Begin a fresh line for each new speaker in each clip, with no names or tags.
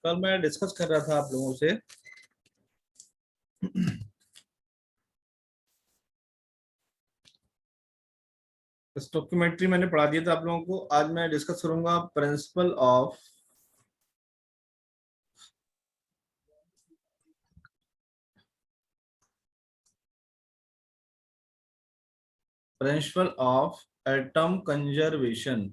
कल मैं डिस्कस कर रहा था आप लोगों से स्टोकियोमेट्री मैंने पढ़ा दिया था आप लोगों को। आज मैं डिस्कस करूंगा principle of atom conservation.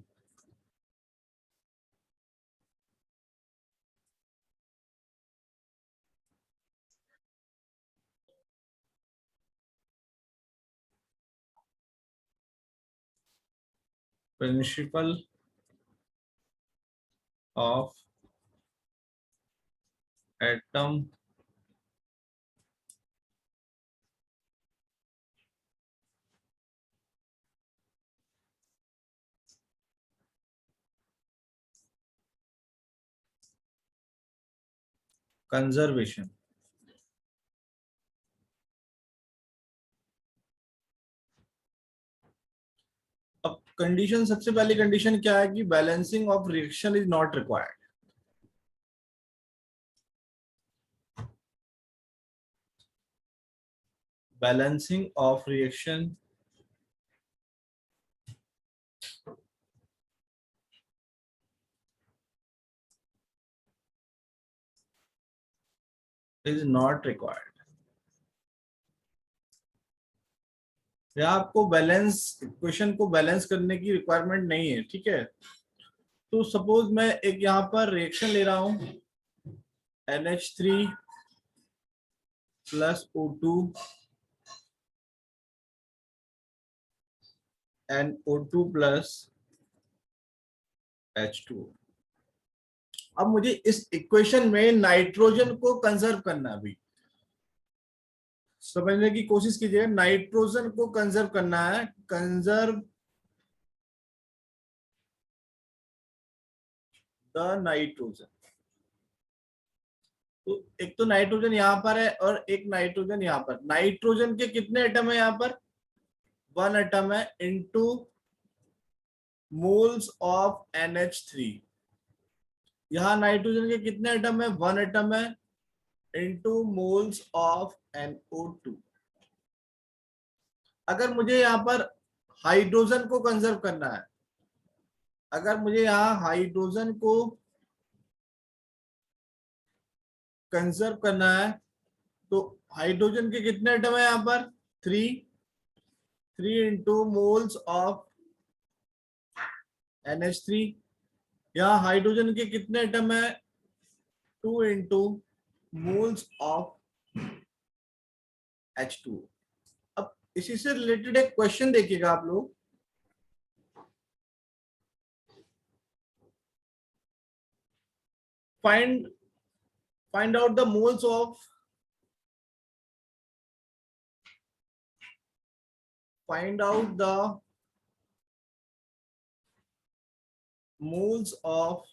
Principle of atom conservation. अब कंडीशन, सबसे पहली कंडीशन क्या है कि balancing of reaction is not required. Balancing of reaction is not required. या आपको बैलेंस इक्वेशन को बैलेंस करने की रिक्वायरमेंट नहीं है, ठीक है। तो सपोज मैं एक यहां पर रिएक्शन ले रहा हूं NH3 plus O2 and O2 plus H2। अब मुझे इस इक्वेशन में नाइट्रोजन को कंजर्व करना है। अभी समझने की कोशिश कीजिए, नाइट्रोजन को कंजर्व करना है। Conserve the nitrogen. तो एक तो नाइट्रोजन यहां पर है और एक नाइट्रोजन यहां पर। नाइट्रोजन के कितने एटम है? यहां पर 1 एटम है इनटू मोल्स ऑफ NH3। यहां नाइट्रोजन के कितने एटम है? 1 एटम है इनटू मोल्स ऑफ NO2। अगर मुझे यहां पर हाइड्रोजन को कंजर्व करना है, अगर मुझे यहां हाइड्रोजन को कंजर्व करना है तो हाइड्रोजन के कितने एटम है? यहां पर 3 इंटू मोल्स ऑफ NH3। यहाँ हाइड्रोजन के कितने एटम है? 2 इंटू मोल्स ऑफ H2। अब इसी से रिलेटेड एक क्वेश्चन देखिएगा आप लोग। Find out the moles of find out the moles of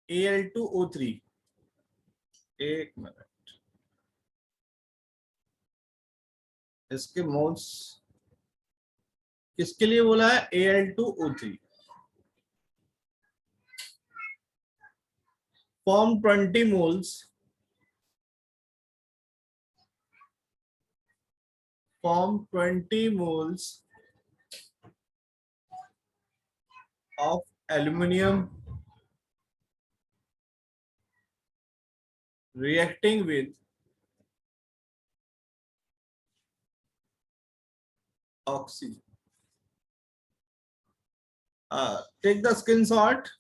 Al2O3। एक मिनट, इसके मोल्स किसके लिए बोला है? Al2O3। Form 20 moles, form 20 moles of aluminium reacting with oxygen। Take the screenshot।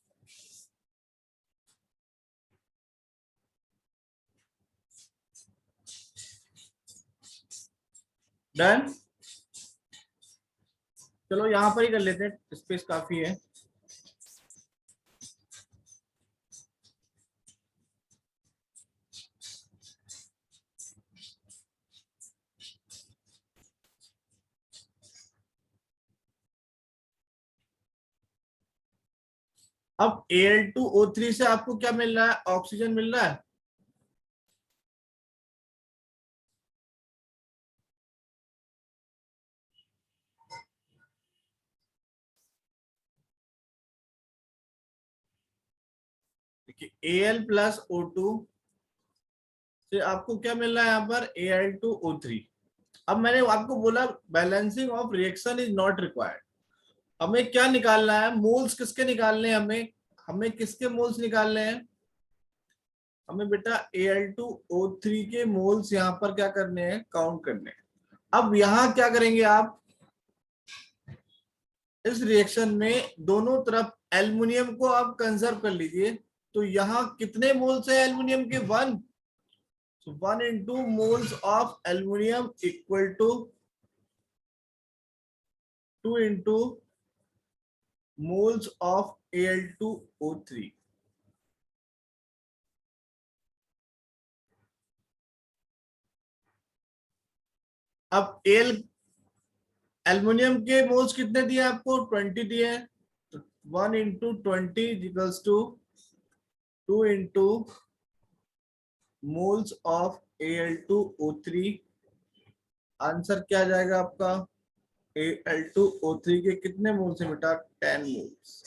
Done. चलो यहां पर ही कर लेते हैं, स्पेस काफी है। अब Al2O3 से आपको क्या मिल रहा है? ऑक्सीजन मिल रहा है। Al प्लस O2 से आपको क्या मिल रहा है यहाँ पर Al2O3। अब मैंने आपको बोला balancing of reaction is not required. हमें क्या निकालना है, मोल्स किसके निकालने हैं, हमें हमें किसके मोल्स निकालने हैं, हमें बेटा Al2O3 के मोल्स यहाँ पर क्या करने हैं, काउंट करने हैं। अब यहाँ क्या करेंगे आप, इस रिएक्शन में दोनों तरफ एल्युमिनियम को आप कंजर्व कर लीजिए। तो यहाँ कितने मोल्स है एल्युमिनियम के, 1। So 1 into moles of aluminium equal to 2 into moles of Al2O3। अब एल्युमिनियम के मोल्स कितने दिए आपको, 20 दिए हैं। तो 1 into 20 equals to 2 into moles of Al2O3। Answer क्या आ जाएगा आपका, Al2O3 के कितने मोल से बेटा, 10 मोल्स।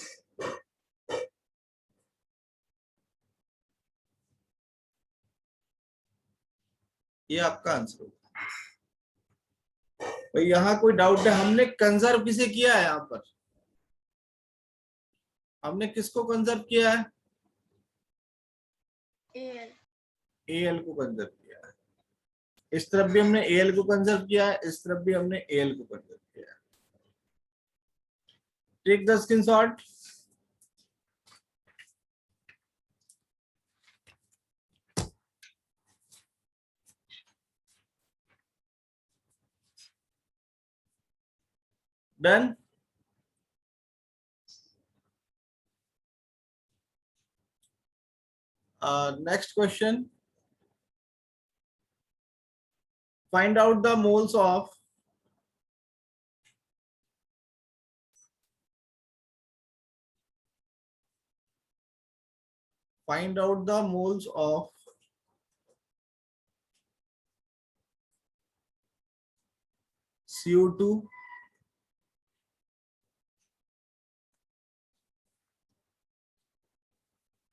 ये आपका आंसर होगा। भाई यहाँ कोई डाउट है, हमने कंजर्व किसे किया है, यहाँ पर हमने किसको कंजर्व किया है, एल को कंजर्व किया है। इस तरफ भी हमने एल को कंजर्व किया है, इस तरफ भी हमने एल को कंजर्व किया है। Take the screenshot. Done. Next question, find out the moles of CO2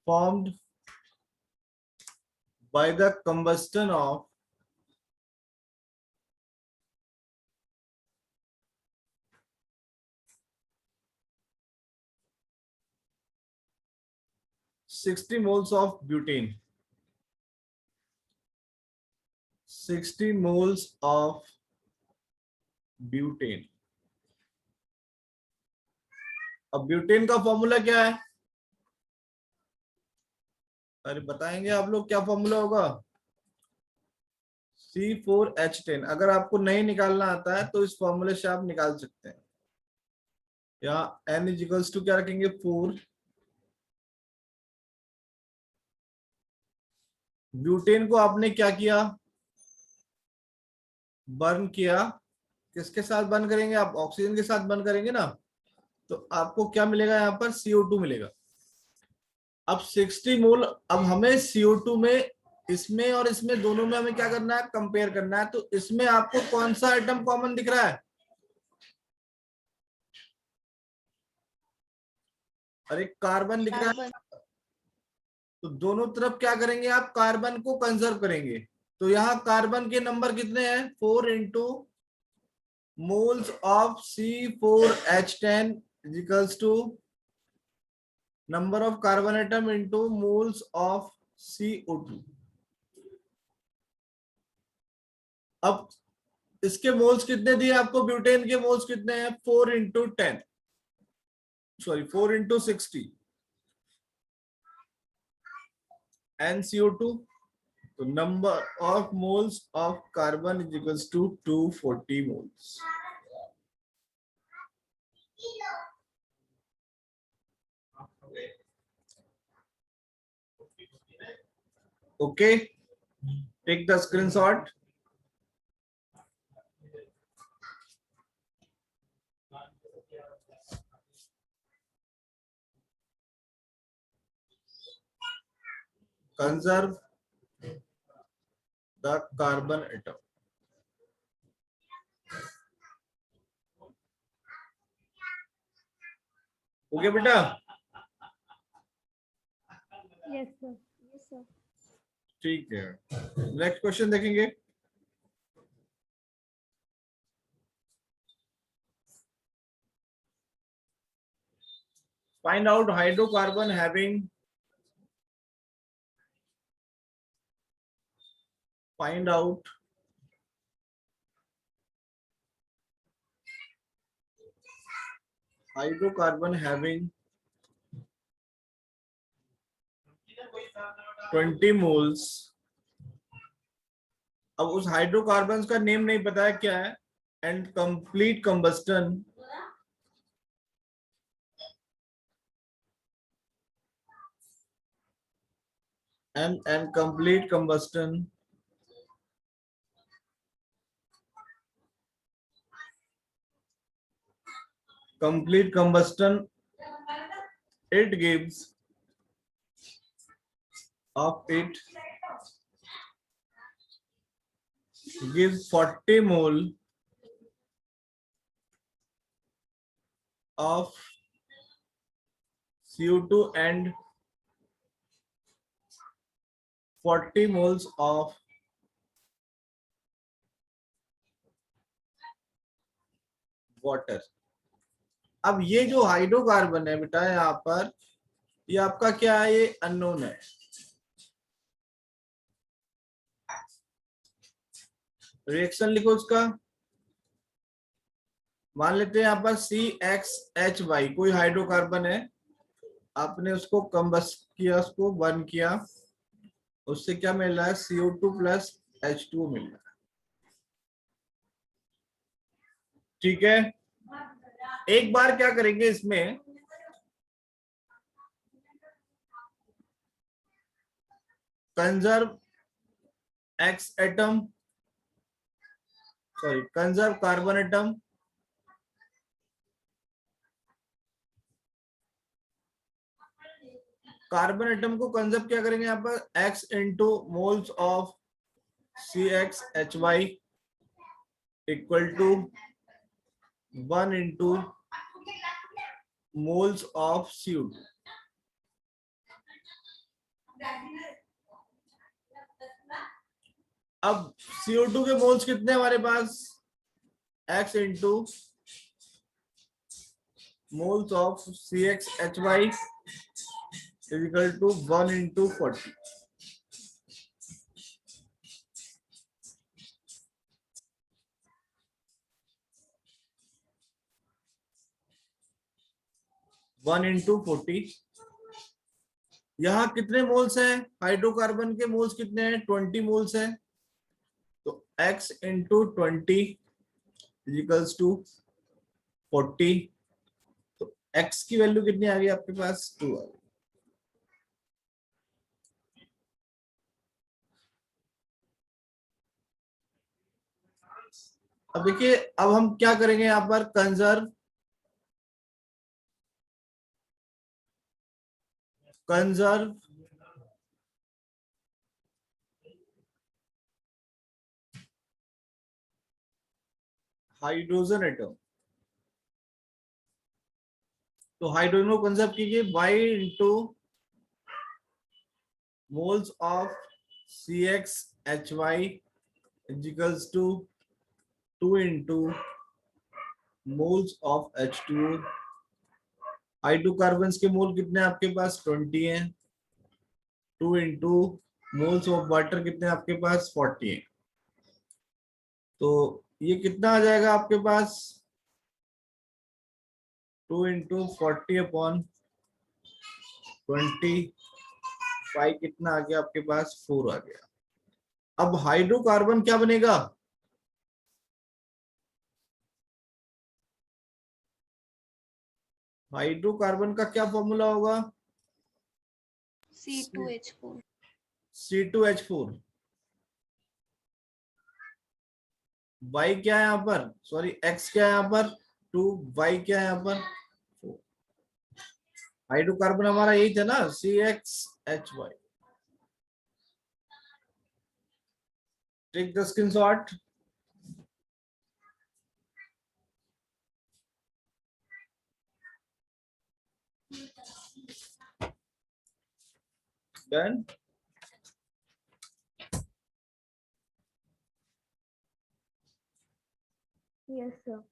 formed by the combustion of $60 moles of butane। 60 moles of butane। अब ब्यूटेन का फॉर्मूला क्या है, अरे बताएंगे आप लोग, क्या फॉर्मूला होगा, C4H10। अगर आपको नहीं निकालना आता है तो इस फॉर्मूले से आप निकाल सकते हैं। यहाँ N इजिकल्स टू क्या रखेंगे, 4। ब्यूटेन को आपने क्या किया, बर्न किया। किसके साथ बर्न करेंगे आप, ऑक्सीजन के साथ बर्न करेंगे ना, तो आपको क्या मिलेगा, यहाँ पर CO2 मिलेगा। अब 60 मोल, अब हमें CO2 में, इसमें और इसमें दोनों में हमें क्या करना है, कंपेयर करना है। तो इसमें आपको कौन सा आइटम कॉमन दिख रहा है, अरे कार्बन लिख रहा है। तो दोनों तरफ क्या करेंगे आप, कार्बन को कंजर्व करेंगे। तो यहाँ कार्बन के नंबर कितने हैं, 4 into moles of C4H10 equals to number of carbon atom into moles of CO2। अब इसके मोल्स कितने दिए आपको, ब्यूटेन के मोल्स कितने हैं, 4 into 10, सॉरी 4 into 60 NCO2। तो number of moles of carbon is equals to 240 moles. Okay, take the screenshot. Conserve the carbon atom. Okay बेटा,
यस सर। Yes sir.
ठीक है, नेक्स्ट क्वेश्चन देखेंगे। Find out hydrocarbon having find out hydrocarbon having 20 moles। अब उस hydrocarbon का name नहीं पता है क्या है, and complete combustion and complete combustion it gives of it gives 40 mole of CO2 and 40 moles of water. अब ये जो हाइड्रोकार्बन है बेटा यहाँ पर, ये आपका क्या है, ये अननोन है। रिएक्शन लिखो उसका। मान लेते हैं यहाँ पर CXH कोई हाइड्रोकार्बन है, आपने उसको कंबस्ट किया, उसको बर्न किया, उससे क्या मिल रहा है, CO2 प्लस H2 मिल रहा है। ठीक है, एक बार क्या करेंगे इसमें, conserve X atom, sorry conserve carbon atom, carbon atom को कंजर्व क्या करेंगे यहाँ पर, x into moles of CXHY equal to 1 into moles of CO2। अब CO2 के मोल्स कितने हमारे पास, x into moles of CXHY is equal to 1 into 40। One into 40। यहाँ कितने मोल्स हैं, हाइड्रोकार्बन के मोल्स कितने हैं, 20 मोल्स हैं, तो x इंटू 20 इजिकल्स टू 40। तो x की वैल्यू कितनी आ गई आपके पास, 2 आ गई। अब देखिए, अब हम क्या करेंगे यहाँ पर, कंजर्व हाइड्रोजन एटम। तो हाइड्रोजन को कंजर्व कीजिए, y into moles of CXHY equals to 2 into moles of H2। Hydrocarbon के मोल कितने हैं आपके पास, 20 हैं, 2 इंटू मोल्स ऑफ वाटर कितने हैं आपके पास, 40 हैं। तो ये कितना आ जाएगा आपके पास, 2 इंटू 40 अपॉन 25 कितना आ गया आपके पास, 4 आ गया। अब हाइड्रोकार्बन क्या बनेगा, हाइड्रोकार्बन का क्या फॉर्मूला होगा,
C2H4।
C2H4। y क्या है यहाँ पर, सॉरी x क्या है यहाँ पर 2, y क्या है यहाँ पर 4। हाइड्रोकार्बन हमारा यही था ना, CXHY। Take the screenshot. Done.
Yes, sir.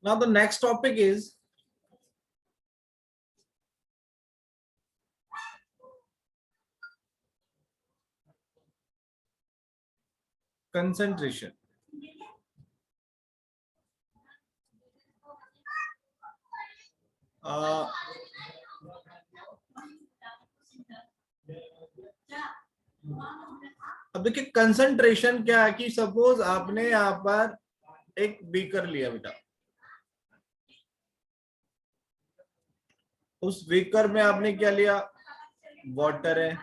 Now the next topic is concentration. अब देखिए कंसंट्रेशन क्या है कि सपोज आपने यहाँ पर एक बीकर लिया बेटा, उस बीकर में आपने क्या लिया, वाटर है,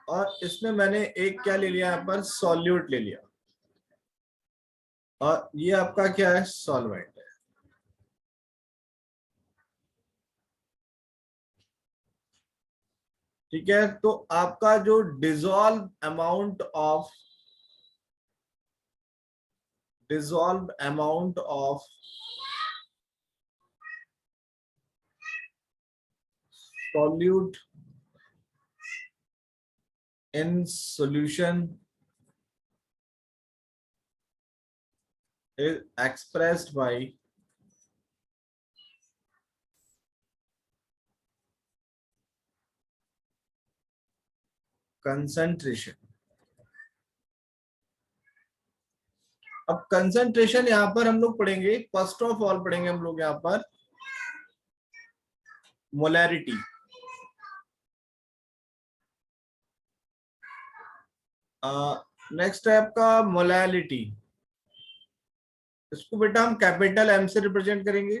और इसमें मैंने एक क्या ले लिया यहाँ पर, सॉल्यूट ले लिया, और ये आपका क्या है, सॉल्वेंट है। ठीक है, तो आपका जो dissolve amount of solute in solution is expressed by concentration. अब कंसंट्रेशन यहां पर हम लोग पढ़ेंगे, फर्स्ट ऑफ ऑल पढ़ेंगे हम लोग यहां पर मोलैरिटी। नेक्स्ट है आपका मोलैलिटी। इसको बेटा हम कैपिटल एम से रिप्रेजेंट करेंगे,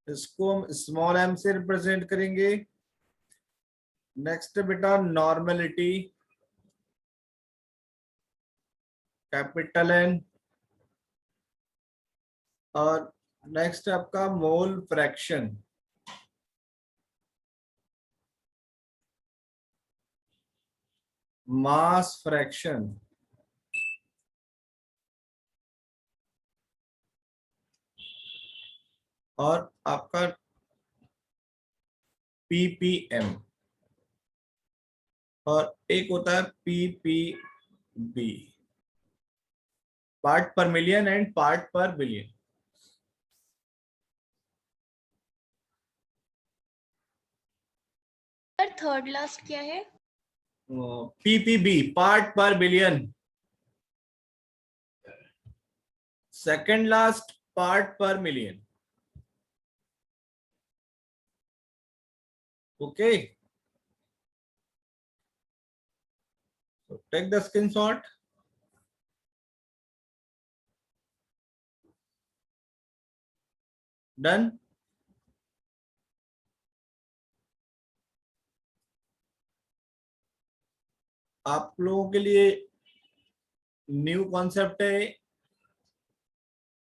इसको हम स्मॉल एम से रिप्रेजेंट करेंगे। नेक्स्ट है बेटा नॉर्मलिटी, कैपिटल एन। और नेक्स्ट है आपका मोल फ्रैक्शन, मास फ्रैक्शन, और आपका पीपीएम, और एक होता है PPB, part per million and part per billion.
Sir third last क्या है?
PPB, part per billion. Second last part per million. Okay, so take the screenshot. Done. आप लोगों के लिए न्यू कॉन्सेप्ट है,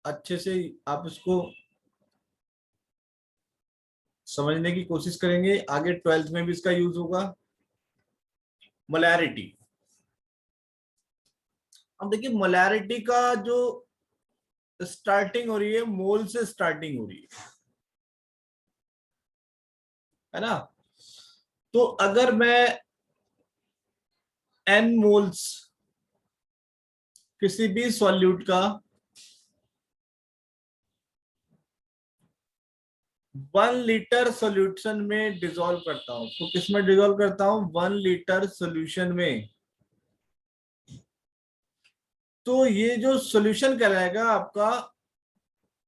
अच्छे से आप इसको समझने की कोशिश करेंगे, आगे 12th में भी इसका यूज होगा। मोलैरिटी, अब देखिए मोलैरिटी का जो स्टार्टिंग हो रही है, मोल से स्टार्टिंग हो रही है ना। तो अगर मैं n मोल्स किसी भी सॉल्यूट का 1 लीटर सॉल्यूशन में डिसॉल्व करता हूं, तो किसमें डिसॉल्व करता हूं, 1 लीटर सॉल्यूशन में, तो ये जो सॉल्यूशन कहलाएगा आपका,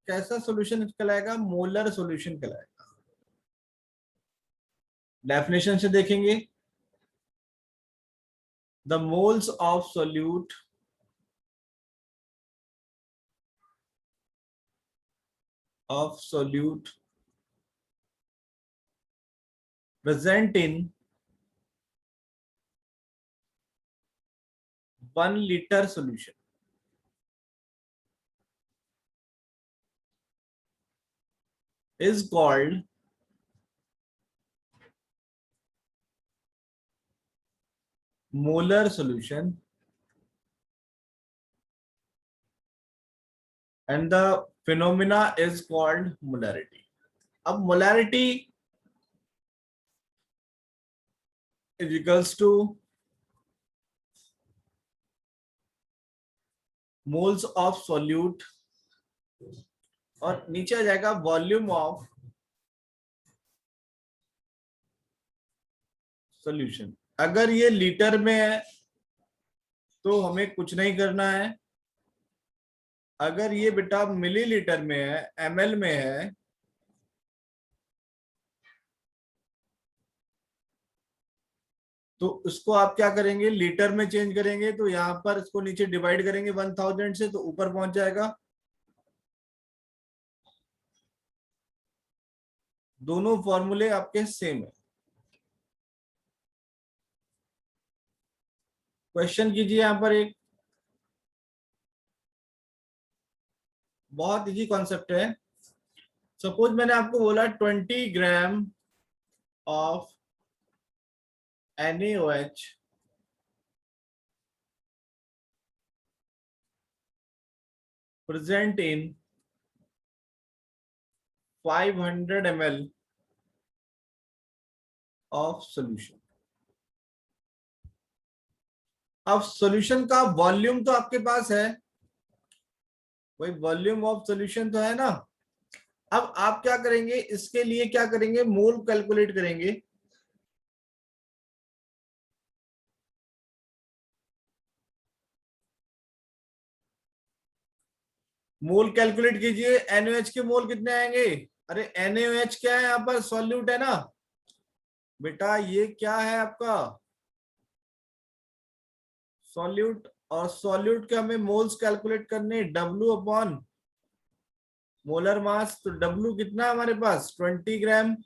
कैसा सॉल्यूशन कहलाएगा, मोलर सॉल्यूशन कहलाएगा। डेफिनेशन से देखेंगे, the moles of solute present in 1 liter solution is called molar solution, and the phenomena is called molarity. अब molarity is equals two moles of solute और नीचे आ जाएगा वॉल्यूम ऑफ सॉल्यूशन। अगर ये litre में है तो हमें कुछ नहीं करना है, अगर ये बेटा मिलीलीटर में है, एमएल में है, तो उसको आप क्या करेंगे, लीटर में चेंज करेंगे। तो यहां पर इसको नीचे डिवाइड करेंगे 1000 से तो ऊपर पहुंच जाएगा। दोनों फॉर्मूले आपके सेम है। क्वेश्चन कीजिए यहां पर एक, बहुत इजी कॉन्सेप्ट है। सपोज मैंने आपको बोला 20 gram of NaOH present in 500 ml of solution। अब सॉल्यूशन का वॉल्यूम तो आपके पास है, वही वॉल्यूम ऑफ सॉल्यूशन तो है ना। अब आप क्या करेंगे, इसके लिए क्या करेंगे, मोल कैलकुलेट करेंगे। मोल कैलकुलेट कीजिए, NaOH के मोल कितने आएंगे। अरे NaOH क्या है, यहाँ पर सॉल्यूट है ना बेटा, ये क्या है आपका सॉल्यूट। और सॉल्यूट के हमें मोल्स कैलकुलेट करने, W अपॉन मोलर मास। तो W कितना है हमारे पास 20 ग्राम,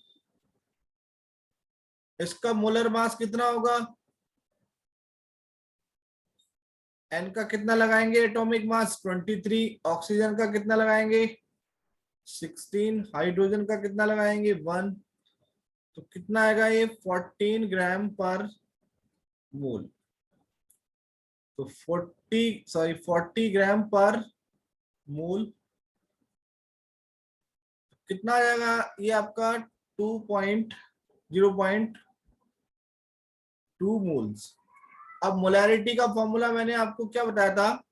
इसका मोलर मास कितना होगा, N का कितना लगाएंगे, एटॉमिक मास 23, ऑक्सीजन का कितना लगाएंगे 16, हाइड्रोजन का कितना लगाएंगे 1, तो कितना आएगा ये 14 ग्राम पर मोल। तो 40 ग्राम पर मोल कितना आ जाएगा, ये आपका 0.2 मोल्स। अब मोलैरिटी का फॉर्मूला मैंने आपको क्या बताया था,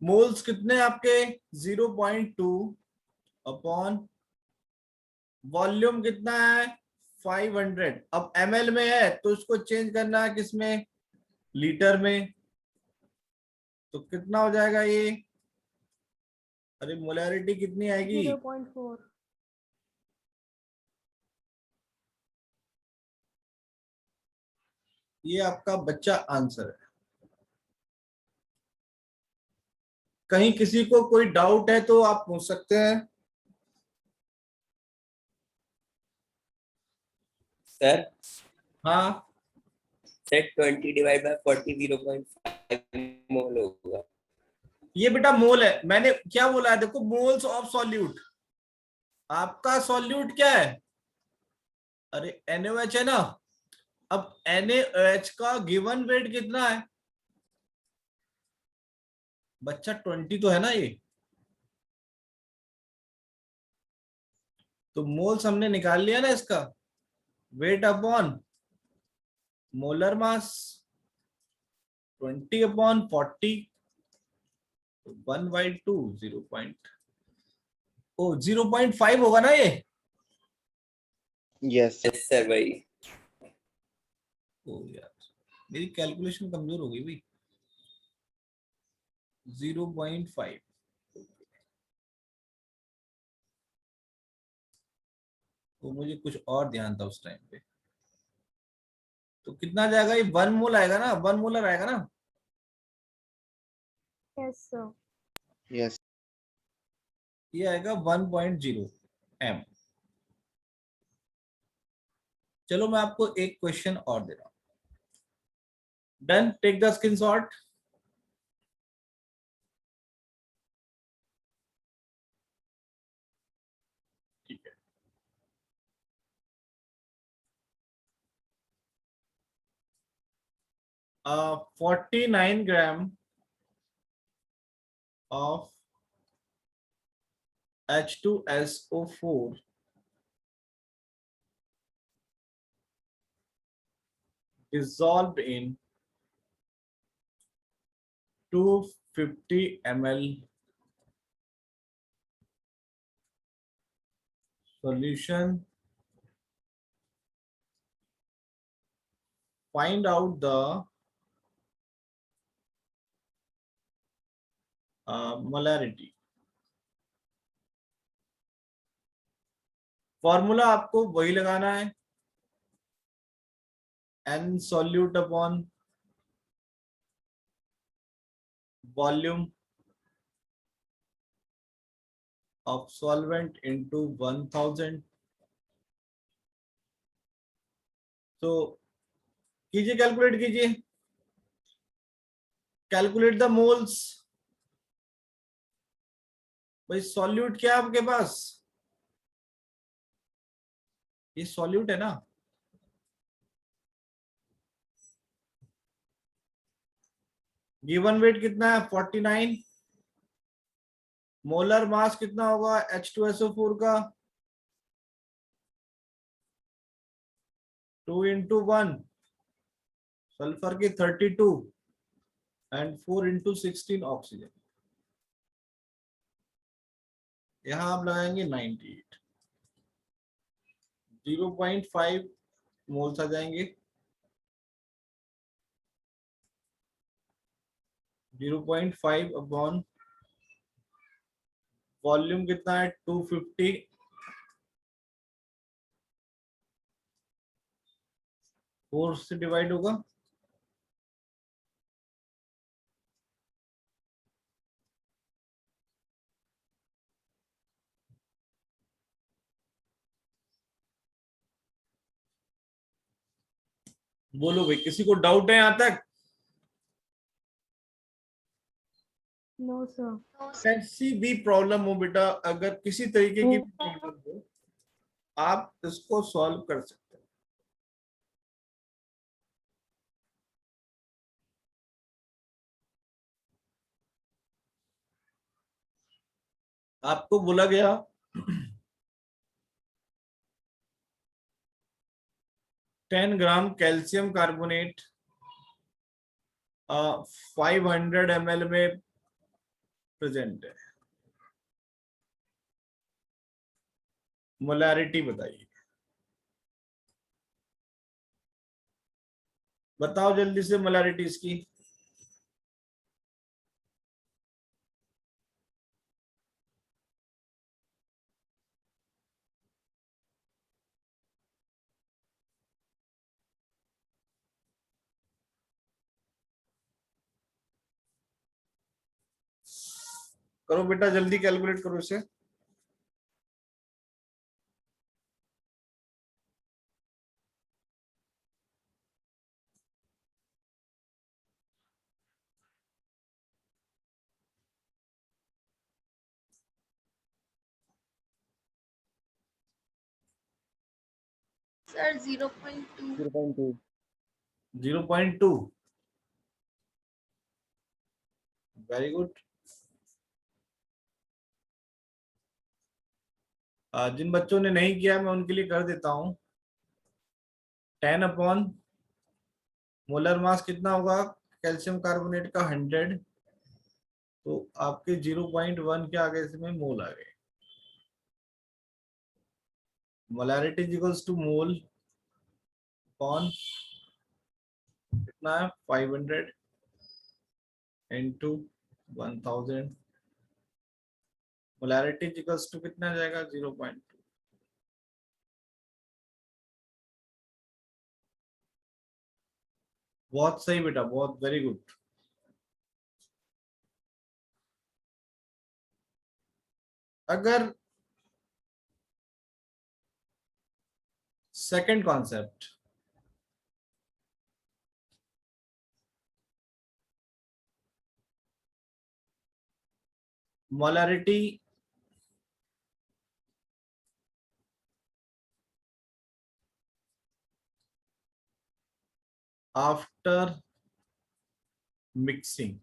मोल्स कितने आपके 0.2 अपॉन वॉल्यूम कितना है 500। अब ml में है तो इसको चेंज करना है किसमें, लीटर में। तो कितना हो जाएगा ये, अरे मोलैरिटी कितनी आएगी
0.4।
ये आपका बच्चा आंसर है। कहीं किसी को कोई डाउट है तो आप पूछ सकते हैं।
सर
हाँ
सेट 20 डिवाइड बाय 40 0.5 मोल होगा।
ये बेटा मोल है, मैंने क्या बोला है देखो, मोल्स ऑफ सॉल्यूट। आपका सॉल्यूट क्या है, अरे NaOH है ना। अब NaOH का गिवन वेट कितना है बच्चा, 20 तो है ना ये। तो मोल्स हमने निकाल लिया ना इसका, weight upon molar mass 20 upon 40, 1/2 0.5 होगा ना ये।
यस
यस सर भाई।
ओ यार मेरी कैलकुलेशन कमजोर हो गई भाई, 0.5। तो मुझे कुछ और ध्यान था उस टाइम पे। तो कितना जाएगा ये, 1 मोल आएगा ना, 1 मोलर आएगा ना।
Yes sir.
यस
ये आएगा 1.0 m। चलो मैं आपको एक क्वेश्चन और दे रहा हूं। Done, take the screenshot. ठीक है, 49 gram of H2SO4 dissolved in 250 ml solution. Find out the molarity. Formula आपको वही लगाना है, n solute upon volume of solvent into 1000. तो कीजिए, कैलकुलेट कीजिए, कैलकुलेट द मोल्स. भाई सॉल्यूट क्या है आपके पास? ये सॉल्यूट है ना. गिवन वेट कितना है? 49. मोलर मास कितना होगा H2SO4 का? 2 into 1. सल्फर की 32 एंड 4 into 16 ऑक्सीजन. यहां आप लगाएंगे 98. 0.5 मोल्स आ जाएंगे. 0.5 अपॉन वॉल्यूम कितना है? 250. 4 से डिवाइड होगा. बोलो भाई, किसी को डाउट है यहां तक?
No sir.
कैसी भी प्रॉब्लम हो बेटा, अगर किसी तरीके की प्रॉब्लम हो, आप इसको सॉल्व कर सकते हैं. आपको बोला गया 10 ग्राम कैल्शियम कार्बोनेट 500 ml में प्रेजेंट है. मोलैरिटी बताइए. बताओ जल्दी से मोलैरिटी इसकी. करो बेटा, जल्दी कैलकुलेट करो इसे.
सर 0.2.
0.2.
0.2. Very good. जिन बच्चों ने नहीं किया मैं उनके लिए कर देता हूं. 10 अपॉन मोलर मास कितना होगा कैल्शियम कार्बोनेट का? 100. तो आपके 0.1 के आगे इसमें मोल आ गए. Molarity equals to mole upon कितना है? 500 into 1000. मोलैरिटी इक्वल्स टू कितना आ जाएगा? 0.2. बहुत सही बेटा, बहुत वेरी गुड. अगर second concept, molarity after mixing.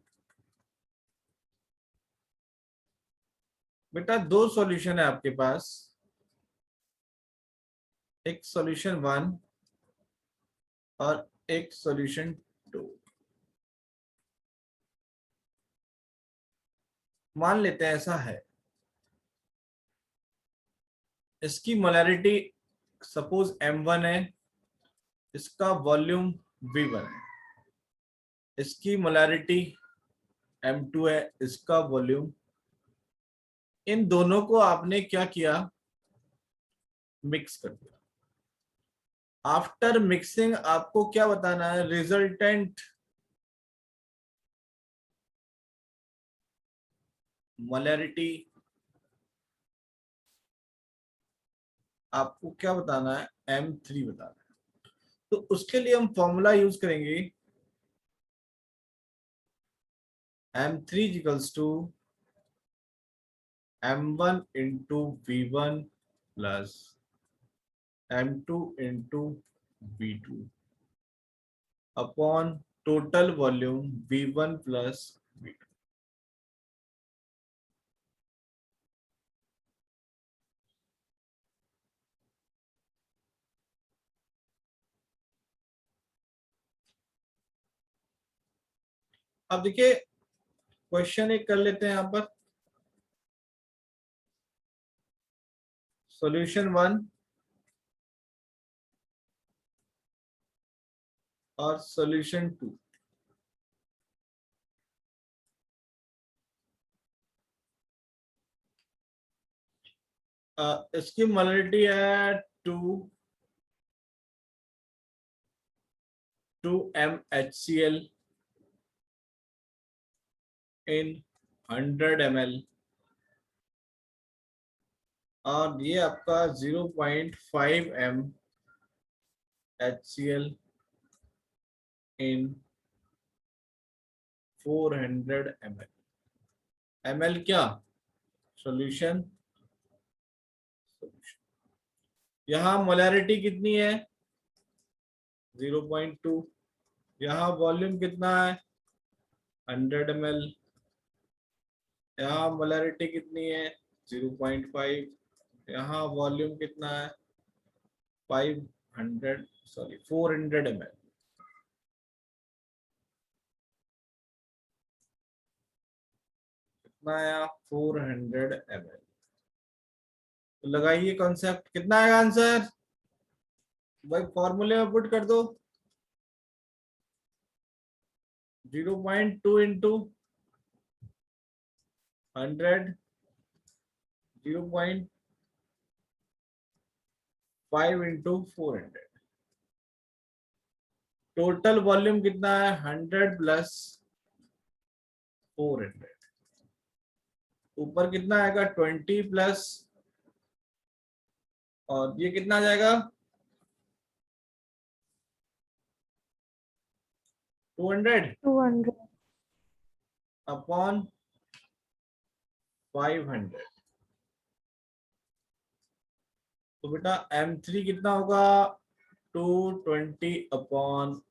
बेटा दो सॉल्यूशन है आपके पास. एक सॉल्यूशन 1 और एक सॉल्यूशन 2। मान लेते हैं ऐसा है, इसकी मोलैरिटी सपोज M1 है, इसका वॉल्यूम V1 है, इसकी मोलैरिटी M2 है, इसका वॉल्यूम। इन दोनों को आपने क्या किया, मिक्स कर दिया। आफ्टर मिक्सिंग आपको क्या बताना है, रिजल्टेंट मोलैरिटी आपको क्या बताना है, M3 बताना है। तो उसके लिए हम फॉर्मूला यूज करेंगे, M3 equals to M1 into V1 plus M2 into V2 upon total volume V1 plus V2। अब देखिए क्वेश्चन एक कर लेते हैं यहां पर, सॉल्यूशन 1 और सॉल्यूशन 2। इसकी मोलैरिटी है 2 MHCl इन 100 ml और ये आपका 0.5 MHCl इन 400 ml। ml क्या, सॉल्यूशन। यहाँ मोलैरिटी कितनी है, 0.2। यहाँ वॉल्यूम कितना है, 100 ml। यहाँ मोलैरिटी कितनी है, 0.5। यहाँ वॉल्यूम कितना है, 400 ml। कितना आया, 400 ml। तो लगाइए कॉन्सेप्ट, कितना आएगा आंसर भाई, फॉर्मूले में पुट कर दो। 0.2 इंटू 100, 0.5 इंटू 400। टोटल वॉल्यूम कितना है, 100 प्लस 400। ऊपर कितना आएगा, 20 प्लस, और ये कितना आ जाएगा, 200 अपॉन 500। तो बेटा M3 कितना होगा, 220 अपॉन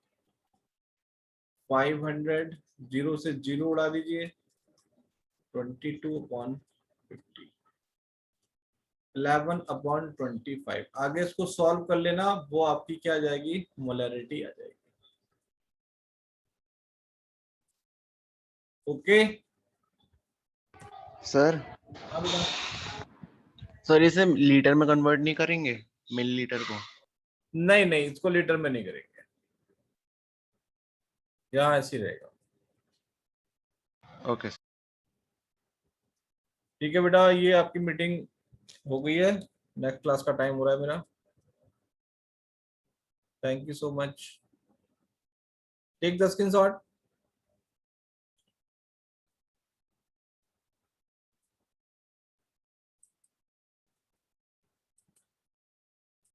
500। 0 से 0 उड़ा दीजिए, 22 अपॉन 50, 11 अपॉन 25। आगे इसको सॉल्व कर लेना, वो आपकी क्या आ जाएगी, मोलैरिटी आ जाएगी। ओके
सर सर इसे लीटर में कन्वर्ट नहीं करेंगे, मिलीलीटर को?
नहीं नहीं, इसको लीटर में नहीं करेंगे, यहाँ ऐसे ही रहेगा।
ओके
ठीक है बेटा, ये आपकी मीटिंग हो गई है, नेक्स्ट क्लास का टाइम हो रहा है मेरा। Thank you so much, take the screenshot.